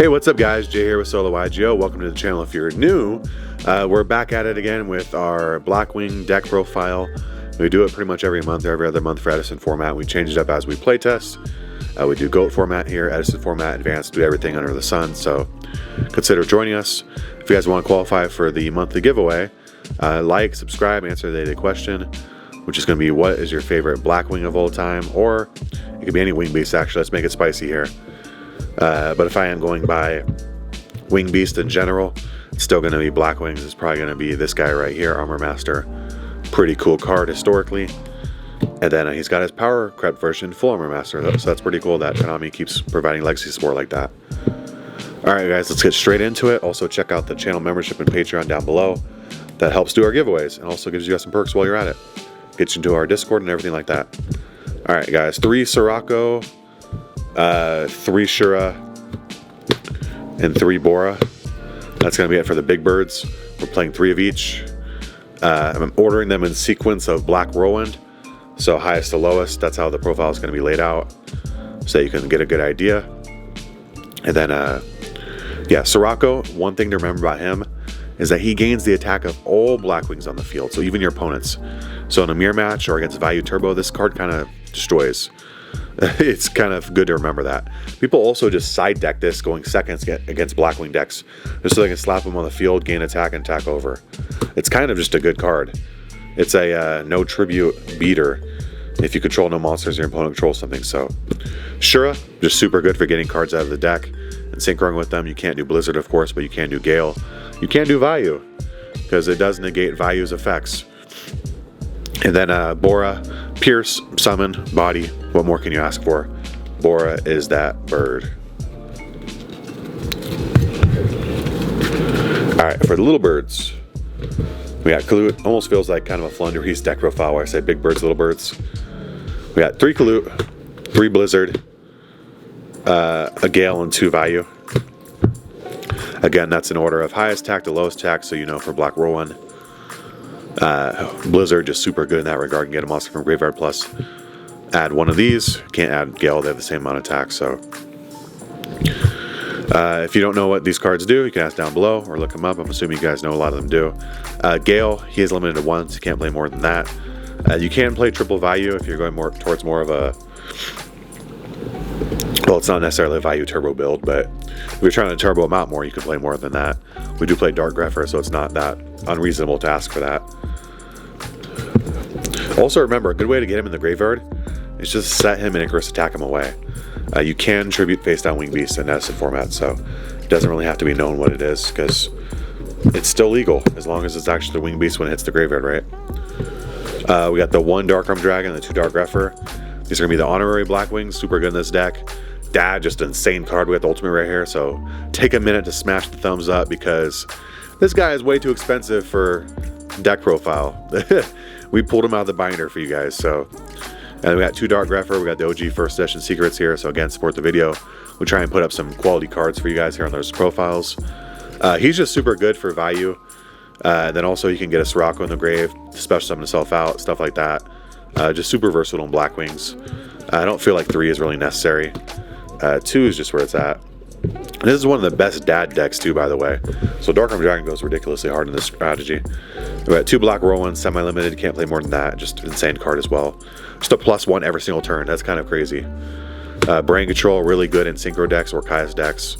Hey, what's up guys? Jay here with Solo YUGIOH. Welcome to the channel if you're new. We're back at it again with our Blackwing deck profile. We do it pretty much every month, or every other month for Edison format. We change it up as we play test. We do GOAT format here, Edison format, advanced, do everything under the sun. So consider joining us. If you guys want to qualify for the monthly giveaway, like, subscribe, answer the daily question, which is going to be what is your favorite Blackwing of all time, or it could be any wing beast actually. Let's make it spicy here. But if I am going by wing beast in general, it's still going to be Blackwings. It's probably going to be this guy right here, Armor Master. Pretty cool card historically. And then he's got his power crept version, full Armor Master. So that's pretty cool that Konami keeps providing legacy support like that. Alright guys, let's get straight into it. Also check out the channel membership and Patreon down below. That helps do our giveaways and also gives you guys some perks while you're at it. Gets you into our Discord and everything like that. Alright guys, 3 Sirocco, 3 Shura, and 3 Bora. That's going to be it for the big birds. We're playing 3 of each. I'm ordering them in sequence of Black Whirlwind, so highest to lowest. That's how the profile is going to be laid out, so you can get a good idea. And then, yeah, Sirocco, one thing to remember about him is that he gains the attack of all Blackwings on the field, so even your opponents. So in a mirror match or against Value Turbo, this card kind of destroys. It's kind of good to remember that. People also just side deck this going seconds against Blackwing decks, just so they can slap them on the field, gain attack, and attack over. It's kind of just a good card. It's a no tribute beater if you control no monsters, your opponent controls something. So Shura, just super good for getting cards out of the deck and synchroing with them. You can't do Blizzard, of course, but you can do Gale. You can do Value, because it does negate Value's effects. And then Bora, Pierce, Summon, Body. What more can you ask for? Bora is that bird. Alright, for the little birds, we got Kalut. Almost feels like kind of a Flundereese deck profile where I say big birds, little birds. We got 3 Kalut, 3 Blizzard, a Gale, and 2 Value. Again, that's in order of highest attack to lowest attack, so you know for Black Whirlwind. Blizzard just super good in that regard. Can get a monster from Graveyard plus add one of these. Can't add Gale, they have the same amount of attack. So if you don't know what these cards do, you can ask down below or look them up. I'm assuming you guys know a lot of them do. Gale, he is limited to once. You can't play more than that. You can play triple Value if you're going more towards more of a, well, it's not necessarily a Value turbo build, but if you're trying to turbo them out more, you can play more than that. We do play Dark Grepher, so it's not that unreasonable to ask for that. Also remember, a good way to get him in the graveyard is just set him and Icarus attack him away. You can tribute face down Wing Beast in Edison format, so it doesn't really have to be known what it is, because it's still legal as long as it's actually the Wing Beast when it hits the graveyard, right? We got the 1 Dark Arm Dragon and the 2 Dark Grepher. These are going to be the honorary Blackwings, super good in this deck. Dad, just an insane card. We got the ultimate right here, so take a minute to smash the thumbs up, because this guy is way too expensive for deck profile. We pulled him out of the binder for you guys. So, and we got 2 Dark Grepher. We got the OG first edition secrets here. So again, support the video. We try and put up some quality cards for you guys here on those profiles. He's just super good for Value. Then also you can get a Sirocco in the grave, special summon himself out, stuff like that. Just super versatile in Blackwings. I don't feel like 3 is really necessary. 2 is just where it's at. And this is one of the best dad decks too, by the way. So Dark Arm Dragon goes ridiculously hard in this strategy. We got 2 Black Whirlwinds, semi-limited, can't play more than that. Just an insane card as well. Just a +1 every single turn. That's kind of crazy. Brain Control, really good in Synchro decks or Kai's decks.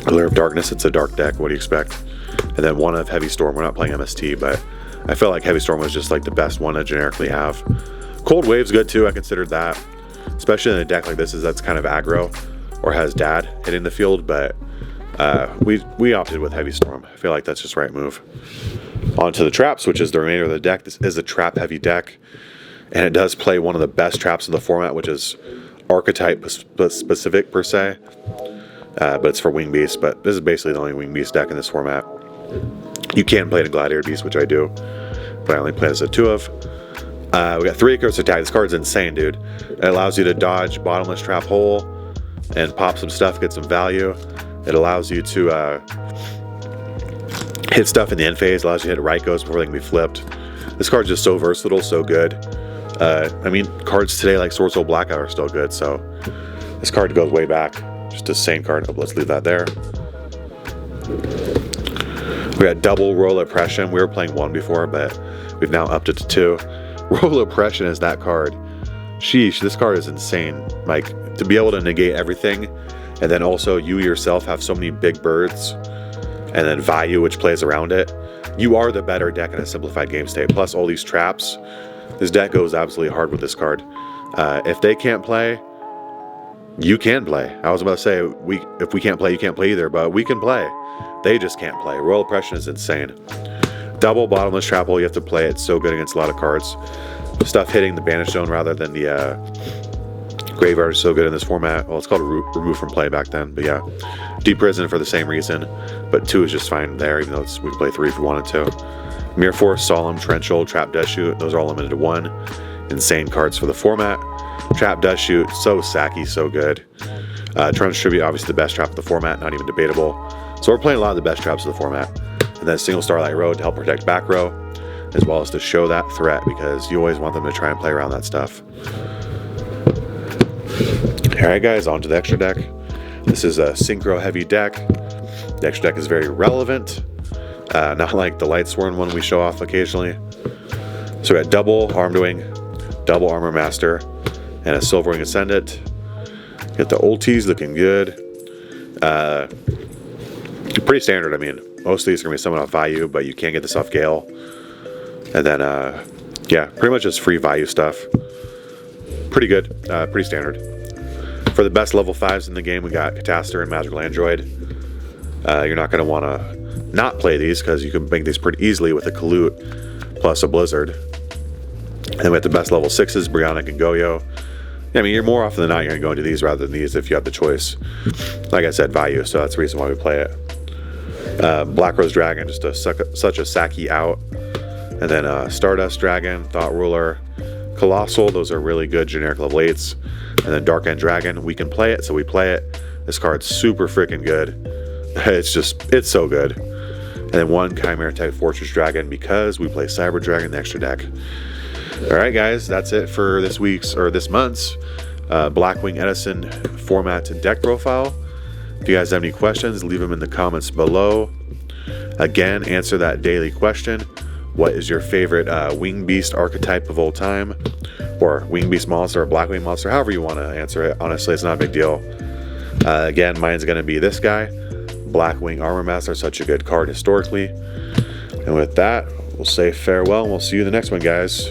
Allure of Darkness, it's a dark deck. What do you expect? And then 1 of Heavy Storm. We're not playing MST, but I feel like Heavy Storm was just like the best one to generically have. Cold Wave's good too. I considered that, especially in a deck like this, that's kind of aggro or has Dad hitting the field, but we opted with Heavy Storm. I feel like that's just the right move. On to the traps, which is the remainder of the deck. This is a trap heavy deck, and it does play one of the best traps of the format, which is archetype specific per se, but it's for Wing Beast. But this is basically the only Wing Beast deck in this format. You can play the Gladiator Beast, which I do, but I only play as a 2 of. We got 3 Icarus attack. This card's insane, dude. It allows you to dodge Bottomless Trap Hole and pop some stuff, get some value. It allows you to hit stuff in the end phase, allows you to hit Raikos before they can be flipped. This card's just so versatile, so good. I mean, cards today like Sword Soul Blackout are still good, so this card goes way back. Just a sane card. Oh, let's leave that there. We got double Royal Oppression. We were playing 1 before, but we've now upped it to 2. Royal Oppression is that card. Sheesh, this card is insane. Like, to be able to negate everything, and then also you yourself have so many big birds, and then value which plays around it. You are the better deck in a simplified game state. Plus all these traps. This deck goes absolutely hard with this card. If they can't play, you can play. I was about to say, if we can't play, you can't play either, but we can play. They just can't play. Royal Oppression is insane. Double Bottomless Trap Hole, you have to play it. It's so good against a lot of cards. Stuff hitting the Banish Zone rather than the Graveyard is so good in this format. Well, it's called Remove from Play back then, but yeah. Deep Prison for the same reason, but 2 is just fine there, even though we can play 3 if we wanted to. Mirror Force, Solemn, Trenchhold, Trap Does Shoot, those are all limited to 1. Insane cards for the format. Trap Does Shoot, so sacky, so good. Trunch Tribute, obviously the best trap of the format, not even debatable. So we're playing a lot of the best traps of the format. And then Single Starlight Road to help protect back row, as well as to show that threat, because you always want them to try and play around that stuff. Alright guys, on to the extra deck. This is a synchro heavy deck. The extra deck is very relevant, not like the Light Sworn one we show off occasionally. So we got double Armedwing, double Armor Master, and a Silverwing Ascendant. Get the ultis looking good. Pretty standard, I mean. Most of these are going to be summoned off value, but you can't get this off Gale. And then, yeah, pretty much just free value stuff. Pretty good, pretty standard. For the best level 5s in the game, we got Catastor and Magical Android. You're not going to want to not play these, because you can make these pretty easily with a Kalute plus a Blizzard. And we have the best level 6s, Brionic and Goyo. I mean, you're more often than not, you're going to go into these rather than these if you have the choice. Like I said, value, so that's the reason why we play it. Black Rose Dragon, just such a sacky out. And then Stardust Dragon, Thought Ruler, Colossal, those are really good generic level 8s. And then Dark End Dragon, we can play it, so we play it. This card's super freaking good. It's so good. And then 1 Chimera Tech Fortress Dragon, because we play Cyber Dragon in the extra deck. Alright guys, that's it for this month's Blackwing Edison format and deck profile. If you guys have any questions, leave them in the comments below. Again, answer that daily question. What is your favorite Wing Beast archetype of all time? Or Wing Beast monster or Blackwing monster, however you want to answer it. Honestly, it's not a big deal. Again, mine's going to be this guy. Blackwing Armor Master, such a good card historically. And with that, we'll say farewell, and we'll see you in the next one, guys.